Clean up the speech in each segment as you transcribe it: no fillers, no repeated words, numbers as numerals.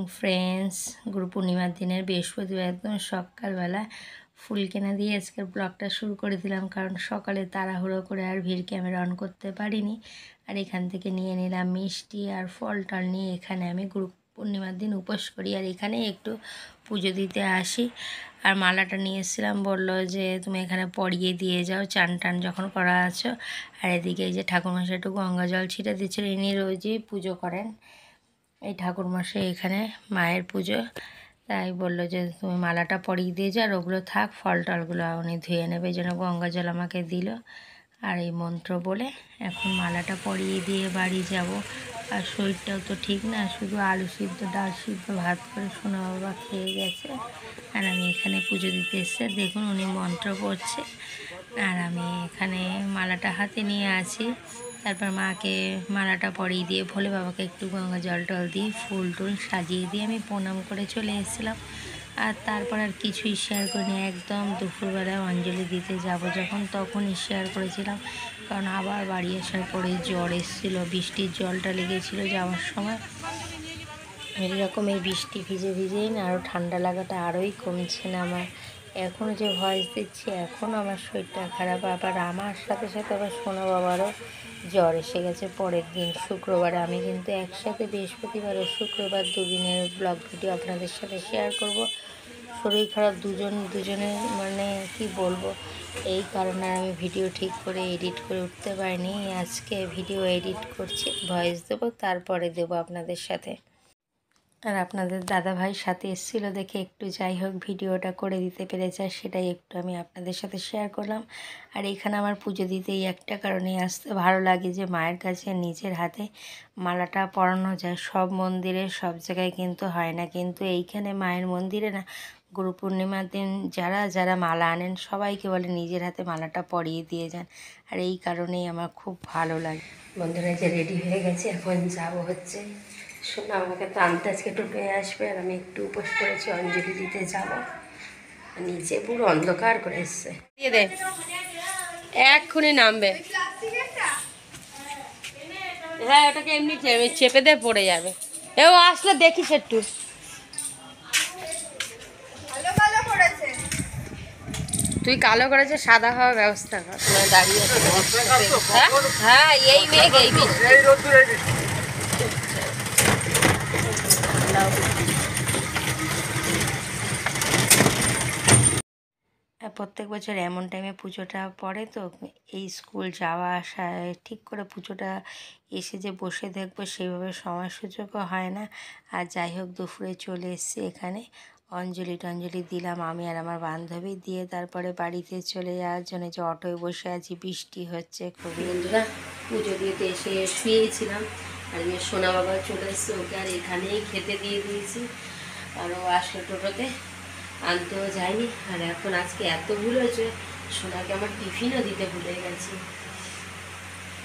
Morning friends. গুরু পূর্ণিমার দিনের বৃহস্পতিবার একদম সকালবেলা ফুল কেনা দিয়ে আজকের ব্লগটা শুরু করে দিলাম, কারণ সকালে তাড়াহুড়ো করে আর ভিড় ক্যামেরা অন করতে পারিনি। আর এখান থেকে নিয়ে নিলাম মিষ্টি আর ফল টল নিয়ে এখানে আমি গুরু পূর্ণিমার দিন উপোস করি আর এখানে একটু পুজো দিতে আসি। আর মালাটা নিয়ে এসেছিলাম, বললো যে তুমি এখানে পরিয়ে দিয়ে যাও চান টান যখন করা আছো। আর এদিকে এই যে ঠাকুরমশাই একটু গঙ্গা জল ছিটে দিচ্ছিল, ইনি রোজই পুজো করেন। এই ঠাকুরমশাই এখানে মায়ের পুজো, তাই বললো যে তুমি মালাটা পরিয়ে দিয়ে যাও, আর ওগুলো থাক, ফল টলগুলো উনি ধুয়ে নেবে, এই জন্য গঙ্গা জল আমাকে দিল। আর এই মন্ত্র বলে এখন মালাটা পরিয়ে দিয়ে বাড়ি যাব। আর শরীরটাও তো ঠিক না, শুধু আলু সিদ্ধ ডাল সিদ্ধ ভাত করে সোনা বাবা খেয়ে গেছে। আর আমি এখানে পুজো দিতে এসে দেখুন উনি মন্ত্র পড়ছে আর আমি এখানে মালাটা হাতে নিয়ে আছি। তারপর মাকে মালাটা পরিয়ে দিয়ে ভোলে বাবাকে একটু গঙ্গা জল টল দিয়ে ফুল টুল সাজিয়ে দিয়ে আমি প্রণাম করে চলে এসেছিলাম। আর তারপর আর কিছুই শেয়ার করিনি, একদম দুপুরবেলায় অঞ্জলি দিতে যাব যখন তখনই শেয়ার করেছিলাম, কারণ আবার বাড়ি আসার পরে জ্বর এসেছিলো, বৃষ্টির জলটা লেগেছিলো যাওয়ার সময়। এরকম এই বৃষ্টি ভিজে ভিজেই না আরও ঠান্ডা লাগাটা আরোই কমছে না আমার। এখনও যে ভয়েস দিচ্ছি এখনও আমার শরীরটা খারাপ। আবার আমার সাথে সাথে আবার সোনা বাবারও জ্বর এসে গেছে পরের দিন শুক্রবারে। আমি কিন্তু একসাথে বৃহস্পতিবার ও শুক্রবার দুদিনের ব্লগ ভিডিও আপনাদের সাথে শেয়ার করব। শরীর খারাপ দুজনের মানে কি বলবো, এই কারণে আমি ভিডিও ঠিক করে এডিট করে উঠতে পারিনি। আজকে ভিডিও এডিট করছি, ভয়েস দেবো, তারপরে দেবো আপনাদের সাথে। আর আপনাদের দাদাভাই সাথে এসেছিলো দেখে একটু যাই হোক ভিডিওটা করে দিতে পেরেছে, আর সেটাই একটু আমি আপনাদের সাথে শেয়ার করলাম। আর এখানে আমার পুজো দিতেই একটা কারণে আসতে ভালো লাগে, যে মায়ের কাছে নিজের হাতে মালাটা পরানো যায়। সব মন্দিরে সব জায়গায় কিন্তু হয় না, কিন্তু এইখানে মায়ের মন্দিরে না গুরু পূর্ণিমার দিন যারা যারা মালা আনেন সবাইকে বলে নিজের হাতে মালাটা পরিয়ে দিয়ে যান। আর এই কারণেই আমার খুব ভালো লাগে। বন্ধুরা যে রেডি হয়ে গেছে, এখন যাবো হচ্ছে শোনা আমাকে তো আনতে আজকে টোটোয় আসবে, আর আমি একটু উপোস করেছি অঞ্জলি দিতে যাবো। নিচে পুরো অন্ধকার করে এসছে, দিয়ে দে এক্ষুনি নামবে। হ্যাঁ ওটাকে এমনি চেপে দিয়ে পড়ে যাবে। এও আসলে দেখিস একটু। তুই কালো করেছে, সাদা হওয়ার ব্যবস্থা কর। দাঁড়িয়ে হ্যাঁ এই মেঘ এই প্রত্যেক বছর এমন টাইমে পুজোটা পড়ে তো এই স্কুল যাওয়া আসা ঠিক করে পুজোটা এসে যে বসে দেখবো সেইভাবে সময় সুযোগও হয় না। আর যাই হোক দুপুরে চলে এসেছি এখানে, অঞ্জলি টঞ্জলি দিলাম আমি আর আমার বান্ধবী, দিয়ে তারপরে বাড়িতে চলে যাওয়ার জন্য যে অটোয় বসে আছি, বৃষ্টি হচ্ছে খুবই। বন্ধুরা পুজো দিতে এসে শুয়েছিলাম, আর সোনা বাবা চলে এসছে, ওকে আর এখানেই খেতে দিয়ে দিয়েছি। আর ও আসলো টোটোতে, আনতেও যায়নি। আর এখন আজকে এত ভুল হয়েছে, সোনাকে আমার টিফিনও দিতে ভুলে গেছি।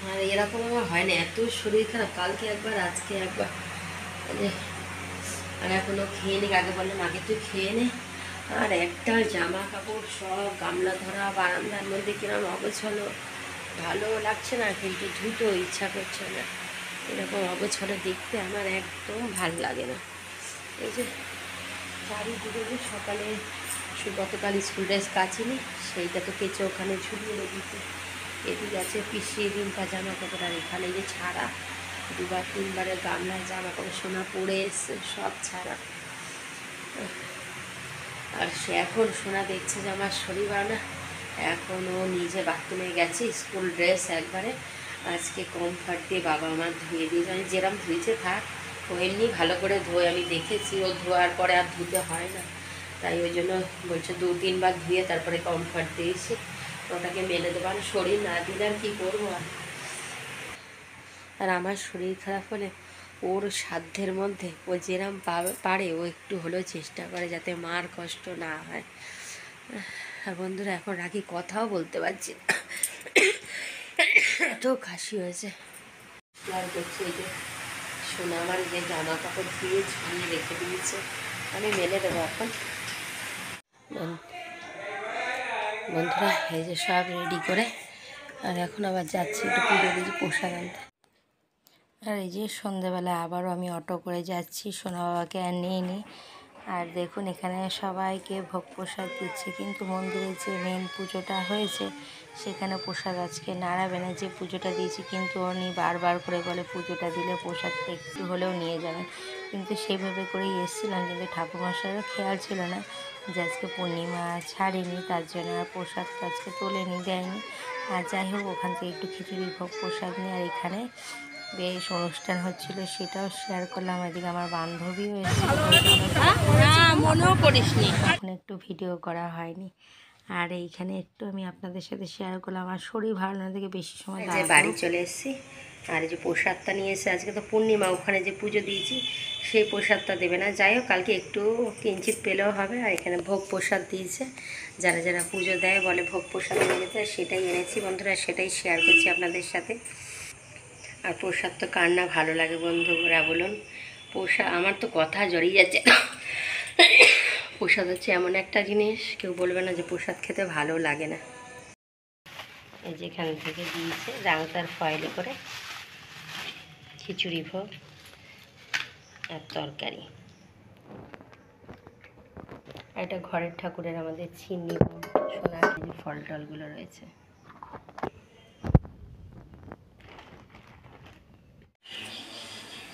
আর এরকম আমার হয় না, এত শরীর খারাপ, কালকে একবার আজকে একবার। আর এখনও খেয়ে নি, আগে বললাম আগে তুই খেয়ে নে। আর একটা জামা কাপড় সব গামলা ধরা, বারান্দার মধ্যে কিরম অগোছলো, ভালো লাগছে না, কিন্তু ধুতেও ইচ্ছা করছে না। এরকম অগোছলো দেখতে আমার একদম ভাল লাগে না। এই যে চারিদিকে যে সকালে গতকাল স্কুল ড্রেস কাচিনি, সেইটা তো কেচে ওখানে ঝুলিয়ে রেখেছি। এদিকে আছে পিছিয়ে দিনটা জামা কাপড়, আর এখানে যে ছাড়া দুবার তিনবারের গামলায় জামা কাপড় সোনা পরে এসছে সব ছাড়া। আর সে এখন সোনা দেখছে যে আমার শরীর ভালো না, এখন ও নিজে বাথরুমে গেছে, স্কুল ড্রেস একবারে আজকে কমফর্ট দিয়ে বাবা আমার ধুয়ে দিয়ে যায়, যেরকম ধুয়েছে থাক, ও এমনি ভালো করে ধোয়, আমি দেখেছি ও ধোয়ার পরে আর ধুতে হয় না, তাই ওই জন্য বলছে 2-3 বার ধুয়ে তারপরে কমফর্ট দিয়েছি, ওটাকে মেলে দেবো। আর শরীর না দিলে আর কী করবো। আর আমার শরীর খারাপ হলে ওর সাধ্যের মধ্যে ও যেরম পারে ও একটু হলেও চেষ্টা করে যাতে মার কষ্ট না হয়। আর বন্ধুরা এখন রাখি, কথাও বলতে পারছি না, এত কাশি হয়েছে। আর করছি এই যে সোনা আমার যে জামা কাপড় ধুয়ে ঝুলিয়ে রেখে দিয়েছে, আমি মেলে দেবো এখন। বন্ধুরা এই যে সব রেডি করে, আর এখন আবার যাচ্ছি একটু পুজো দিয়েছি প্রসাদ আনতে। আর এই যে সন্ধেবেলা আবারও আমি অটো করে যাচ্ছি, সোনা বাবাকে আর নিয়ে নিই। আর দেখুন এখানে সবাইকে ভোগ প্রসাদ দিচ্ছে, কিন্তু মন্দিরে যে মেন পুজোটা হয়েছে সেখানে প্রসাদ আজকে নাড়াবে না। যে পুজোটা দিয়েছি, কিন্তু উনি বারবার করে বলে পুজোটা দিলে প্রসাদটা একটু হলেও নিয়ে যাবেন। কিন্তু সেইভাবে করেই এসেছিলাম, কিন্তু ঠাকুরমশাইয়েরও খেয়াল ছিল না যে আজকে পূর্ণিমা ছাড়েনি, তার জন্য আর প্রসাদটা আজকে তোলেনি, দেয়নি। আর যাই হোক, ওখান থেকে একটু খিচুড়ি ভোগ প্রসাদ নিয়ে আর এখানে বেশ অনুষ্ঠান হচ্ছিল, সেটাও শেয়ার করলাম। এদিকে আমার বান্ধবীও এসেছিল, মনেও করিসনি, এখন একটু ভিডিও করা হয়নি। আর এইখানে একটু আমি আপনাদের সাথে শেয়ার করলাম। আমার শরীর ভালো না থেকে বেশি সময় বাড়ি চলে এসেছি। আর এই যে প্রসাদটা নিয়ে এসে, আজকে তো পূর্ণিমা, ওখানে যে পুজো দিয়েছি সেই প্রসাদটা দেবে না। যাই হোক, কালকে একটু কিঞ্চিত পেলেও হবে। আর এখানে ভোগ প্রসাদ দিয়েছে, যারা যারা পুজো দেয় বলে ভোগ প্রসাদ নিয়ে যেতে, সেটাই এনেছি বন্ধুরা, সেটাই শেয়ার করছি আপনাদের সাথে। আর প্রসাদ তো কার না ভালো লাগে বন্ধুরা বলুন। প্রসাদ, আমার তো কথা জড়িয়ে যাচ্ছে। প্রসাদ হচ্ছে এমন একটা জিনিস, কেউ বলবে না যে প্রসাদ খেতে ভালো লাগে না। এই যেখান থেকে দিয়েছে রাংতার ফয়েলে করে খিচুড়ি ভোগ আর তরকারি। আর এটা ঘরের ঠাকুরের আমাদের চিনি সোনার ফল টলগুলো রয়েছে।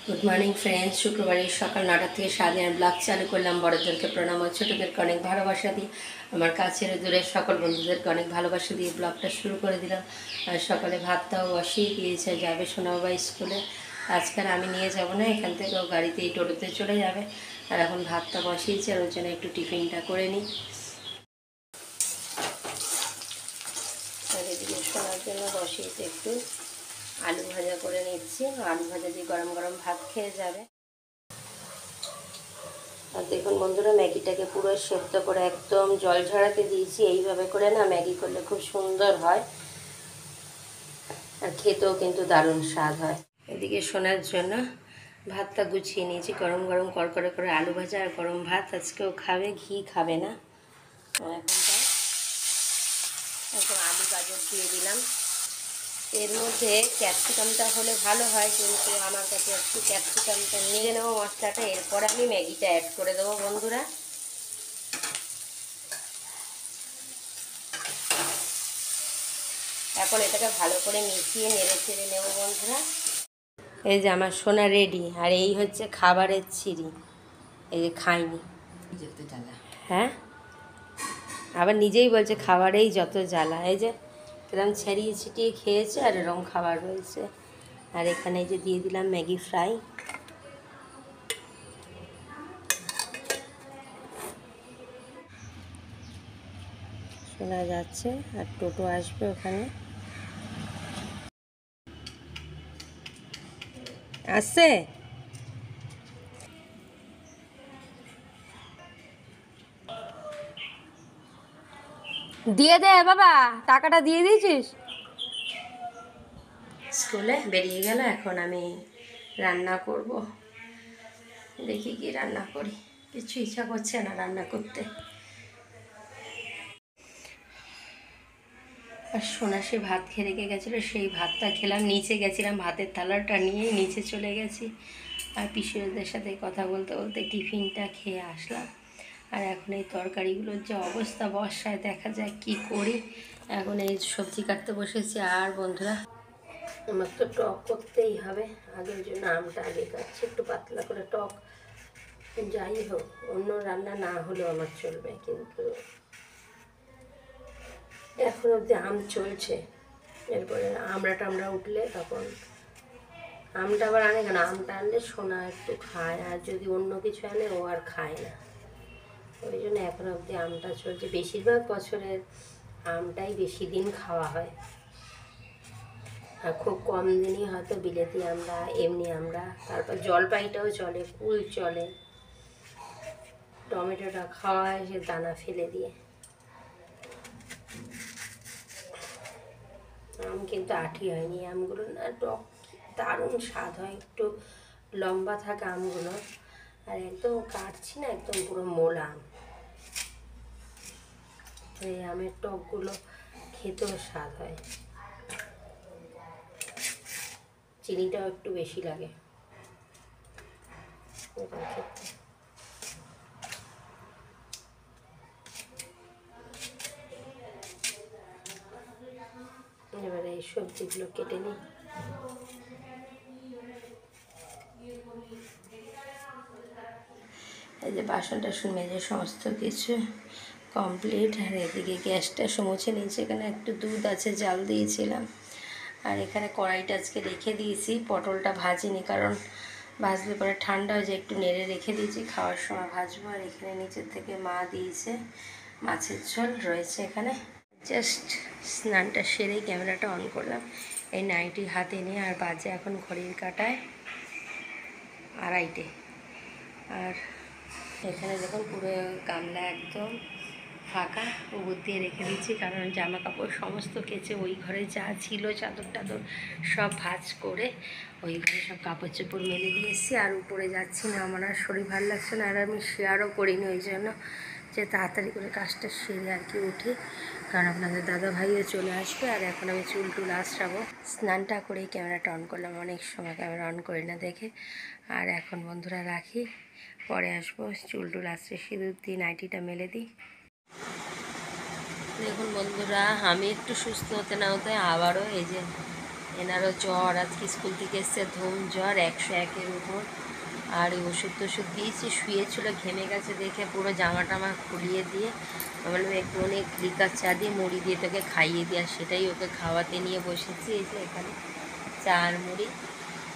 গুড মর্নিং ফ্রেন্ডস, শুক্রবারের সকাল 9টা থেকে সারাদিন ব্লগ চালু করলাম। বড়জনকে প্রণাম, ছোটোদেরকে অনেক ভালোবাসা দিই, আমার কাছের দূরের সকল বন্ধুদেরকে অনেক ভালোবাসা দিয়ে ব্লগটা শুরু করে দিলাম। আর সকালে ভাতটাও বসিয়ে দিয়েছে, যাবে সোনা বাবা স্কুলে। আজকাল আমি নিয়ে যাব না, এখান থেকে ও গাড়িতেই টোটোতে চলে যাবে। আর এখন ভাতটা বসিয়েছে, আর ওর জন্য একটু টিফিনটা করে নিই। আর এদিকে শোনার জন্য বসিয়েছে একটু আলু ভাজা করে নিচ্ছি, আলু ভাজা দিয়ে গরম গরম ভাত খেয়ে যাবে। আর দেখুন বন্ধুরা, ম্যাগিটাকে পুরো সেদ্ধ করে একদম জল ঝরাতে দিয়েছি। এইভাবে করে না ম্যাগি করলে খুব সুন্দর হয়, আর খেতেও কিন্তু দারুণ স্বাদ হয়। এদিকে শোনার জন্য ভাতটা গুছিয়ে নিয়েছি, গরম গরম কড়কড়ে করে আলু ভাজা আর গরম ভাত। আজকেও খাবে, ঘি খাবে না। এখন আলু গাজর দিয়ে দিলাম। এর মধ্যে ক্যাপসিকামটা হলে ভালো হয়, কিন্তু আমার কাছে একটু ক্যাপসিকামটা নিয়ে নেবো মশলাটা, এরপরে আমি ম্যাগিটা অ্যাড করে দেবো বন্ধুরা। এখন এটাকে ভালো করে মিশিয়ে নেড়ে ছেড়ে নেবো বন্ধুরা। এই যে আমার সোনা রেডি, আর এই হচ্ছে খাবারের ছিরি। এই যে খাইনি, হ্যাঁ আবার নিজেই বলছে খাবারেই যত জ্বালা। এই যে এরকম ছেড়িয়ে ছিটিয়ে খেয়েছে, আর এরকম খাবার রয়েছে। আর এখানে যে দিয়ে দিলাম ম্যাগি ফ্রাই। শোনা যাচ্ছে, আর টোটো আসবে ওখানে, আসছে। দিয়ে দে বাবা, টাকাটা দিয়ে দিয়েছিস। স্কুলে বেরিয়ে গেল, এখন আমি রান্না করব। দেখি কি রান্না করি, কিছু ইচ্ছা করছে না রান্না করতে। আর সোনা সে ভাত খেয়ে রেখে গেছিলো, সেই ভাতটা খেলাম। নিচে গেছিলাম, ভাতের থালাটা নিয়ে নিচে চলে গেছি। আর পিসিদের সাথে কথা বলতে বলতে টিফিনটা খেয়ে আসলাম। আর এখন এই তরকারিগুলোর যে অবস্থা, বর্ষায় দেখা যায় কি করি। এখন এই সবজি কাটতে বসেছি। আর বন্ধুরা, আমার তো টক করতেই হবে, আগের জন্য আমটা আগে কাটছি, একটু পাতলা করে টক। যাই হোক, অন্য রান্না না হলেও আমার চলবে, কিন্তু এখন অবধি আম চলছে। এরপরে আমরা টামড়া উঠলে তখন আমটা আবার আনে কেন, আমটা আনলে সোনা একটু খায়, আর যদি অন্য কিছু আনে ও আর খায় না। ওই জন্য এখন অবধি আমটা চলছে। বেশিরভাগ বছরের আমটাই বেশি দিন খাওয়া হয়, আর খুব কম দিনই হয়তো বিলেতি আমরা, এমনি আমরা। তারপর জলপাইটাও চলে, কুল চলে, টমেটোটা খাওয়া হয় সে দানা ফেলে দিয়ে। আম কিন্তু আঠি হয়নি, আমগুলো না টক দারুণ স্বাদ হয়, একটু লম্বা থাকে আমগুলো। আর একদম কাটছি না, একদম পুরো মোলা আম। এই আমের টকগুলো খেতেও স্বাদ হয়। চিনিটাও একটু বেশি লাগে এটার ক্ষেত্রে। এবারে এই সবজিগুলো কেটে নিই। এই যে বাসন টাসন মেজে সমস্ত কিছু কমপ্লিট। আর এদিকে গ্যাসটা মুছে নিয়েছি, এখানে একটু দুধ আছে জাল দিয়েছিলাম। আর এখানে কড়াইটা আজকে রেখে দিয়েছি, পটলটা ভাজিনি কারণ ভাজলে পরে ঠান্ডা হয়ে যায়, একটু নেড়ে রেখে দিয়েছি, খাওয়ার সময় ভাজবো। আর এখানে নিচের থেকে মা দিয়েছে মাছের ঝোল রয়েছে এখানে। জাস্ট স্নানটা সেরেই ক্যামেরাটা অন করলাম, এই নাইটি হাতে নিয়ে। আর বাজে এখন ঘড়ির কাঁটায় 2:30। আর এখানে দেখুন পুরো গামলা একদম ফাঁকা, উবুর দিয়ে রেখে দিচ্ছি কারণ জামা কাপড় সমস্ত কেচে ওই ঘরে যা ছিল চাদর টাদর সব ভাঁজ করে ওই ঘরে সব কাপড় চোপড় মেলে দিয়ে এসেছি। আর উপরে যাচ্ছি না, আমার আর শরীর ভালো লাগছে না। আর আমি শেয়ারও করিনি ওই জন্য, যে তাড়াতাড়ি করে কাজটা সেরে আর কি উঠি, কারণ আপনাদের দাদা ভাইও চলে আসবে। আর এখন আমি চুল টুল আঁচড়াবো। স্নানটা করেই ক্যামেরাটা অন করলাম, অনেক সময় ক্যামেরা অন করি না দেখে। আর এখন বন্ধুরা রাখি, পরে আসবো। চুল টুল আঁচড়ে সিঁদুর দিয়ে নাইটিটা মেলে দিই। দেখুন বন্ধুরা, আমি একটু সুস্থ হতে না হতে আবারও এই যে এনারও জ্বর, আজকে স্কুল থেকে এসছে ধুম জ্বর 101-এর উপর। আর এই ওষুধ টষুধ দিয়েছি, শুয়েছিল ঘেমে গেছে দেখে পুরো জামা টামা খুলিয়ে দিয়ে বললাম একটু অনেক লিকার চা দিয়ে মুড়ি দিয়ে তোকে খাইয়ে দিয়ে, আর সেটাই ওকে খাওয়াতে নিয়ে বসেছি। এই যে এখানে চা আর মুড়ি,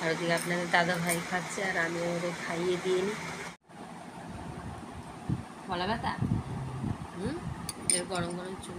আর ওদিকে আপনাদের দাদা ভাই খাচ্ছে আর আমি ওদের খাইয়ে দিয়ে নিই। বলা ব্যথা এর গরম গরম চুল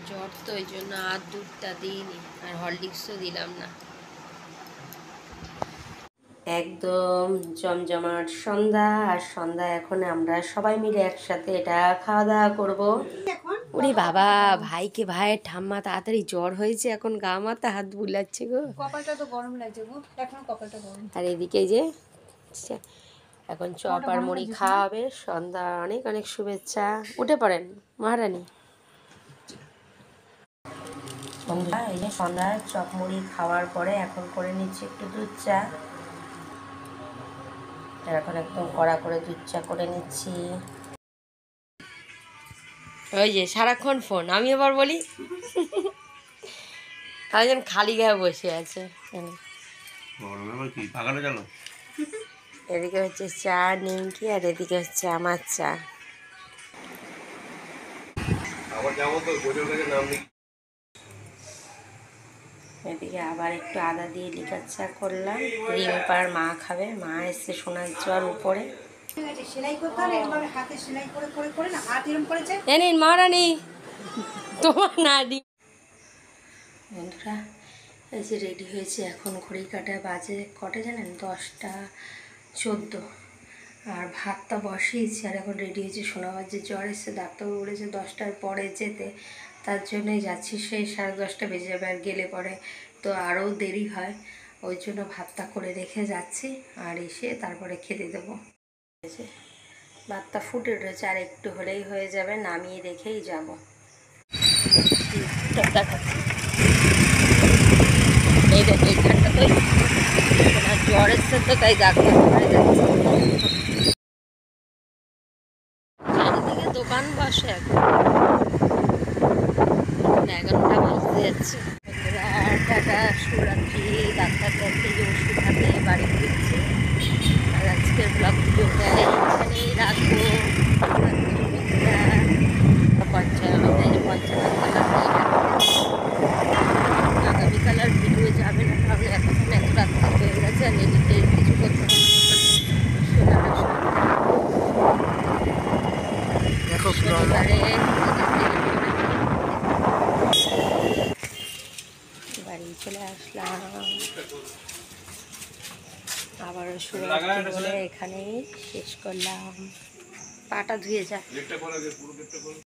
জ্বর তো ওই জন্য আর দুধটা দিইনি, আর হরলিক্সও দিলাম না। একদম জমজমাট সন্ধ্যা। আর সন্ধ্যা এখন আমরা সবাই মিলে একসাথে এটা খাওয়া দাওয়া করবো। ওরে বাবা, ভাইকে ভাইয়ের ঠাম্মা তাড়াতাড়ি জ্বর হয়েছে, এখন গা মাথা হাত বুলাচ্ছে গো, কপালটা তো গরম লাগছে গো, এখন কপালটা গরম। আর এদিকে যে এখন চপ আর মুড়ি খাওয়া হবে। সন্ধ্যা অনেক অনেক শুভেচ্ছা। উঠে পড়েন মহারানী। বন্ধুরা এই যে সন্ধ্যায় চপ মুড়ি খাওয়ার পরে এখন করে নিচ্ছি একটু দুধ চা। এখন একদম কড়া করে দুধ চা করে নিচ্ছি। ওই যে সারাক্ষণ ফোন, আমি আবার বলি যেন খালি গায়ে বসে আছে। এদিকে হচ্ছে চা নিমকি, আর এদিকে হচ্ছে আমার চা। এদিকে আবার একটু আদা দিয়ে লিকার চা করলাম। রিম্পার মা খাবে, মা এসছে সোনার জ্বর উপরে। নিন মহারানী তোমার নাড়ি। বন্ধুরা এই যে রেডি হয়েছে, এখন ঘড়ি কাটায় বাজে কটা জানেন, 10টা 14। আর ভাতটা বসিয়েছি, আর এখন রেডি হয়েছে। শোনাবার যে জ্বর এসছে, ডাক্তার বলেছে 10টার পরে যেতে, তার জন্যই যাচ্ছি। সেই 10:30 বেজে যাবে, আর গেলে পরে তো আরও দেরি হয়, ওই জন্য ভাতটা করে রেখে যাচ্ছি। আর এসে তারপরে খেতে দেবো। ভাতটা ফুটে রয়েছে, আর একটু হলেই হয়ে যাবে, নামিয়ে রেখেই যাব। এই দেখো এইখানটা তো জ্বর এসছে, তো তাই ডাক্তার ঘরে যাচ্ছে। চারিদিকে দোকান বসে, এখন 11টা বাজতে যাচ্ছে। টাটা, শুভরাত্রি। ডাক্তার দেখে যে ওষুধ হাতে বাড়ি ফিরছি। আর আজকের ব্লগ ভিডিওটা এখানেই রাখবো। আগামীকাল আর ভিডিও যাবে না, কারণ এখন এত রাত্রি হয়ে গেছে, আর এদিকে কিছু করতে হবে। বাড়ি চলে আসলাম, আবারও শুরু বলে এখানেই শেষ করলাম। পাটা ধুয়ে যা।